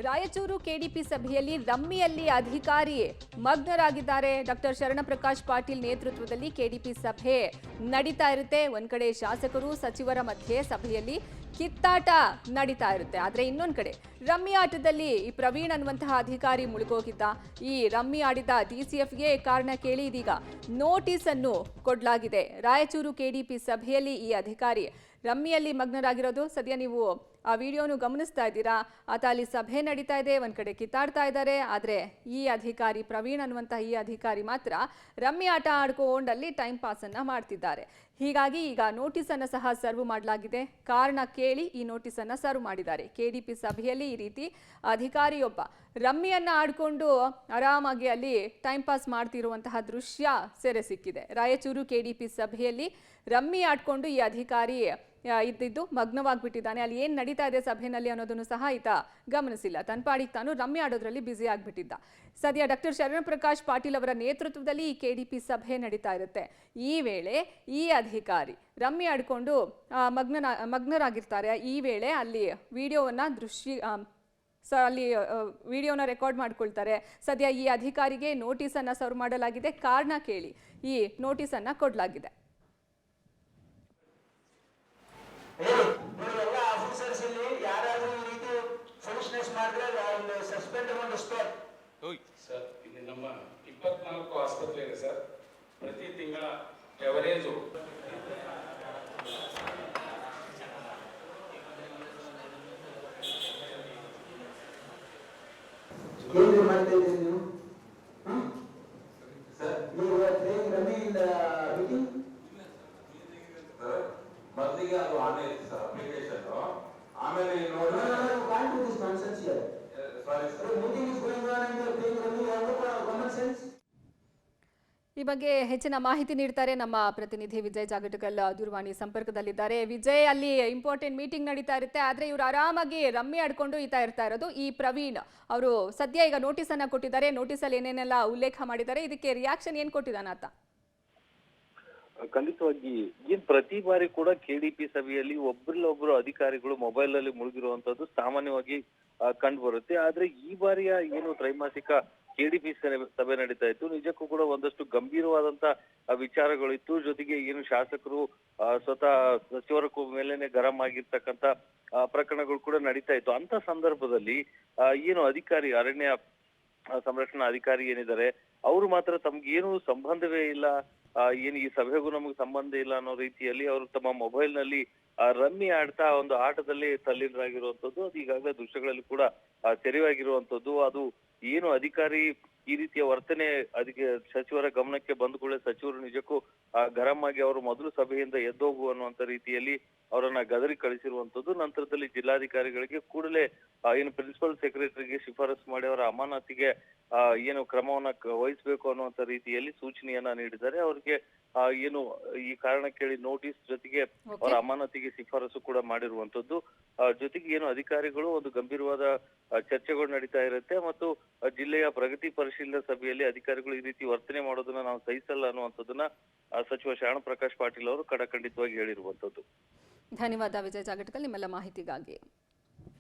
Raichur KDP ಸಭೆಯಲ್ಲಿ ರಮ್ಮಿಯಲ್ಲಿ ಅಧಿಕಾರಿ ಮಗ್ನರಾಗಿದ್ದಾರೆ. Doctor Sharanprakash Patil ನೇತೃತ್ವದಲ್ಲಿ ಕೆಡಿಪಿ ಸಭೆ ನಡೀತಾ ಇರುತ್ತೆ. ಒಂದ್ ಕಡೆ ಶಾಸಕರು ಸಚಿವರ ಮಧ್ಯೆ ಸಭೆಯಲ್ಲಿ ಕಿತ್ತಾಟ ನಡೀತಾ ಇರುತ್ತೆ. ಆದ್ರೆ ಇನ್ನೊಂದ್ ಕಡೆ ರಮ್ಮಿ ಆಟದಲ್ಲಿ ಈ ಪ್ರವೀಣ್ ಅನ್ನುವಂತಹ ಅಧಿಕಾರಿ ಮುಳುಗೋಗಿದ್ದ. ಈ ರಮ್ಮಿ ಆಡಿದ ಡಿಸಿಎಫ್ಗೆ ಕಾರಣ ಕೇಳಿ ಇದೀಗ ನೋಟಿಸ್ ಅನ್ನು ಕೊಡಲಾಗಿದೆ. ರಾಯಚೂರು ಕೆಡಿಪಿ ಸಭೆಯಲ್ಲಿ ಈ ಅಧಿಕಾರಿ ರಮ್ಮಿಯಲ್ಲಿ ಮಗ್ನರಾಗಿರೋದು ಸದ್ಯ ನೀವು ಆ ವಿಡಿಯೋನು ಗಮನಿಸ್ತಾ ಇದ್ದೀರಾ. ಆತ ಅಲ್ಲಿ ಸಭೆ ನಡೀತಾ ಇದೆ, ಒಂದ್ ಕಡೆ ಕಿತ್ತಾಡ್ತಾ ಇದ್ದಾರೆ. ಆದ್ರೆ ಈ ಅಧಿಕಾರಿ ಪ್ರವೀಣ್ ಅನ್ನುವಂತಹ ಈ ಅಧಿಕಾರಿ ಮಾತ್ರ ರಮ್ಮಿ ಆಟ ಆಡ್ಕೊಂಡಲ್ಲಿ ಟೈಮ್ ಪಾಸ್ ಅನ್ನ ಮಾಡ್ತಿದ್ದಾರೆ. ಹೀಗಾಗಿ ಈಗ ನೋಟಿಸ್ ಅನ್ನ ಸಹ ಸರ್ವ್ ಮಾಡಲಾಗಿದೆ. ಕಾರಣ ಕೇಳಿ ಈ ನೋಟಿಸ್ ಅನ್ನ ಸರ್ವ್ ಮಾಡಿದ್ದಾರೆ. ಕೆಡಿಪಿ ಸಭೆಯಲ್ಲಿ ಈ ರೀತಿ ಅಧಿಕಾರಿಯೊಬ್ಬ ರಮ್ಮಿಯನ್ನ ಆಡ್ಕೊಂಡು ಆರಾಮಾಗಿ ಅಲ್ಲಿ ಟೈಮ್ ಪಾಸ್ ಮಾಡ್ತಿರುವಂತಹ ದೃಶ್ಯ ಸೆರೆ ಸಿಕ್ಕಿದೆ. ರಾಯಚೂರು ಕೆಡಿಪಿ ಸಭೆಯಲ್ಲಿ ರಮ್ಮಿ ಆಡ್ಕೊಂಡು ಈ ಅಧಿಕಾರಿ ಇದ್ದಿದ್ದು ಮಗ್ನವಾಗ್ಬಿಟ್ಟಿದ್ದಾನೆ. ಅಲ್ಲಿ ಏನ್ ನಡೀತಾ ಇದೆ ಸಭೆಯಲ್ಲಿ ಅನ್ನೋದನ್ನು ಸಹ ಈತ ಗಮನಿಸಿಲ್ಲ. ತನ್ನ ಪಾಡಿಗೆ ತಾನು ರಮ್ಮಿ ಆಡೋದ್ರಲ್ಲಿ ಬ್ಯುಸಿ ಆಗ್ಬಿಟ್ಟಿದ್ದ. ಸದ್ಯ ಡಾಕ್ಟರ್ ಶರಣಪ್ರಕಾಶ್ ಪಾಟೀಲ್ ಅವರ ನೇತೃತ್ವದಲ್ಲಿ ಈ ಕೆಡಿಪಿ ಸಭೆ ನಡೀತಾ ಇರುತ್ತೆ. ಈ ವೇಳೆ ಈ ಅಧಿಕಾರಿ ರಮ್ಮಿ ಆಡ್ಕೊಂಡು ಮಗ್ನರಾಗಿರ್ತಾರೆ. ಈ ವೇಳೆ ಅಲ್ಲಿ ವಿಡಿಯೋವನ್ನ ಅಲ್ಲಿ ವಿಡಿಯೋನ ರೆಕಾರ್ಡ್ ಮಾಡ್ಕೊಳ್ತಾರೆ. ಸದ್ಯ ಈ ಅಧಿಕಾರಿಗೆ ನೋಟಿಸ್ ಅನ್ನ ಸರ್ವ್ ಮಾಡಲಾಗಿದೆ. ಕಾರಣ ಕೇಳಿ ಈ ನೋಟಿಸ್ ಅನ್ನ ಕೊಡಲಾಗಿದೆ. ಸರ್, ಇಲ್ಲಿ ನಮ್ಮ 24 ಆಸ್ಪತ್ರೆ ಇದೆ ಸರ್. ಪ್ರತಿ ತಿಂಗಳ ಎವರೇಜು ಮೊದಲಿಗೆ ಅದು ಆನ್ ಐತಿ ಸರ್ ಅಪ್ಲಿಕೇಶನ್. ಆಮೇಲೆ ಈ ಬಗ್ಗೆ ಹೆಚ್ಚಿನ ಮಾಹಿತಿ ನೀಡ್ತಾರೆ ನಮ್ಮ ಪ್ರತಿನಿಧಿ ವಿಜಯ್ ಜಾಗಟಕಲ್ ದೂರವಾಣಿ ಸಂಪರ್ಕದಲ್ಲಿದ್ದಾರೆ. ವಿಜಯ್, ಅಲ್ಲಿ ಇಂಪಾರ್ಟೆಂಟ್ ಮೀಟಿಂಗ್ ನಡೀತಾ ಇರುತ್ತೆ, ಆದ್ರೆ ಇವರು ಆರಾಮಾಗಿ ರಮ್ಮಿ ಆಡ್ಕೊಂಡು ಇರ್ತಾ ಇರೋದು. ಈ ಪ್ರವೀಣ್ ಅವರು ಸದ್ಯ ಈಗ ನೋಟಿಸ್ ಅನ್ನ ಕೊಟ್ಟಿದ್ದಾರೆ. ನೋಟಿಸ್ ಅಲ್ಲಿ ಏನೇನೆಲ್ಲ ಉಲ್ಲೇಖ ಮಾಡಿದ್ದಾರೆ, ಇದಕ್ಕೆ ರಿಯಾಕ್ಷನ್ ಏನ್ ಕೊಟ್ಟಿದ್ದಾನ ಆತ? ಖಂಡಿತವಾಗಿ ಏನ್ ಪ್ರತಿ ಬಾರಿ ಕೂಡ ಕೆಡಿಪಿ ಸಭೆಯಲ್ಲಿ ಒಬ್ಬರಲ್ಲೊಬ್ರು ಅಧಿಕಾರಿಗಳು ಮೊಬೈಲ್ ನಲ್ಲಿ ಮುಳುಗಿರುವಂತದ್ದು ಸಾಮಾನ್ಯವಾಗಿ ಕಂಡು ಬರುತ್ತೆ. ಆದ್ರೆ ಈ ಬಾರಿಯ ಏನು ತ್ರೈಮಾಸಿಕ ಕೆಡಿಪಿ ಸಭೆ ನಡೀತಾ ಇತ್ತು, ನಿಜಕ್ಕೂ ಕೂಡ ಒಂದಷ್ಟು ಗಂಭೀರವಾದಂತ ವಿಚಾರಗಳಿತ್ತು. ಜೊತೆಗೆ ಏನು ಶಾಸಕರು ಸ್ವತಃ ಸಚಿವರ ಮೇಲೆನೆ ಗರಂ ಆಗಿರ್ತಕ್ಕಂತ ಪ್ರಕರಣಗಳು ಕೂಡ ನಡೀತಾ ಇತ್ತು. ಅಂತ ಸಂದರ್ಭದಲ್ಲಿ ಏನು ಅಧಿಕಾರಿ ಅರಣ್ಯ ಸಂರಕ್ಷಣಾ ಅಧಿಕಾರಿ ಏನಿದ್ದಾರೆ ಅವರು ಮಾತ್ರ ತಮ್ಗೇನು ಸಂಬಂಧವೇ ಇಲ್ಲ, ಏನು ಈ ಸಭೆಗೂ ನಮಗೆ ಸಂಬಂಧ ಇಲ್ಲ ಅನ್ನೋ ರೀತಿಯಲ್ಲಿ ಅವರು ತಮ್ಮ ಮೊಬೈಲ್ ನಲ್ಲಿ ರಮ್ಮಿ ಆಡ್ತಾ ಒಂದು ಆಟದಲ್ಲಿ ತಲ್ಲೀನರಾಗಿರುವಂತದ್ದು, ಅದು ಈಗಾಗಲೇ ದೃಶ್ಯಗಳಲ್ಲಿ ಕೂಡ ಸೆರೆಯಾಗಿರುವಂತದ್ದು. ಅದು ಏನು ಅಧಿಕಾರಿ ಈ ರೀತಿಯ ವರ್ತನೆ ಅದಕ್ಕೆ ಸಚಿವರ ಗಮನಕ್ಕೆ ಬಂದ ಕೂಡಲೇ ಸಚಿವರು ನಿಜಕ್ಕೂ ಗರಂ ಆಗಿ ಅವರು ಮೊದಲು ಸಭೆಯಿಂದ ಎದ್ದೋಗು ಅನ್ನುವಂತ ರೀತಿಯಲ್ಲಿ ಅವರನ್ನ ಗದರಿ ಕಳಿಸಿರುವಂತದ್ದು. ನಂತರದಲ್ಲಿ ಜಿಲ್ಲಾಧಿಕಾರಿಗಳಿಗೆ ಕೂಡಲೇ ಏನು ಪ್ರಿನ್ಸಿಪಲ್ ಸೆಕ್ರೆಟರಿಗೆ ಶಿಫಾರಸು ಮಾಡಿ ಅವರ ಅಮಾನತಿಗೆ ಏನು ಕ್ರಮವನ್ನ ವಹಿಸಬೇಕು ಅನ್ನುವಂತ ರೀತಿಯಲ್ಲಿ ಸೂಚನೆಯನ್ನ ನೀಡಿದ್ದಾರೆ. ಅವ್ರಿಗೆ ಏನು ಈ ಕಾರಣ ಕೇಳಿ ನೋಟಿಸ್ ಜೊತೆಗೆ ಅವರ ಅಮಾನತಿಗೆ ಶಿಫಾರಸು ಕೂಡ ಮಾಡಿರುವಂತದ್ದು. ಜೊತೆಗೆ ಏನು ಅಧಿಕಾರಿಗಳು ಒಂದು ಗಂಭೀರವಾದ ಚರ್ಚೆಗಳು ನಡೀತಾ ಇರುತ್ತೆ ಮತ್ತು ಜಿಲ್ಲೆಯ ಪ್ರಗತಿ ಪರಿಶೀಲನಾ ಸಭೆಯಲ್ಲಿ ಅಧಿಕಾರಿಗಳು ಈ ರೀತಿ ವರ್ತನೆ ಮಾಡೋದನ್ನ ನಾವು ಸಹಿಸಲ್ಲ ಅನ್ನುವಂಥದ್ದನ್ನ ಸಚಿವ ಶರಣಪ್ರಕಾಶ್ ಪಾಟೀಲ್ ಅವರು ಖಡಖಂಡಿತವಾಗಿ ಹೇಳಿರುವಂತದ್ದು. ಧನ್ಯವಾದ ವಿಜಯ್ ಜಾಗಟಕಲ್ ನಿಮ್ಮೆಲ್ಲ ಮಾಹಿತಿಗಾಗಿ.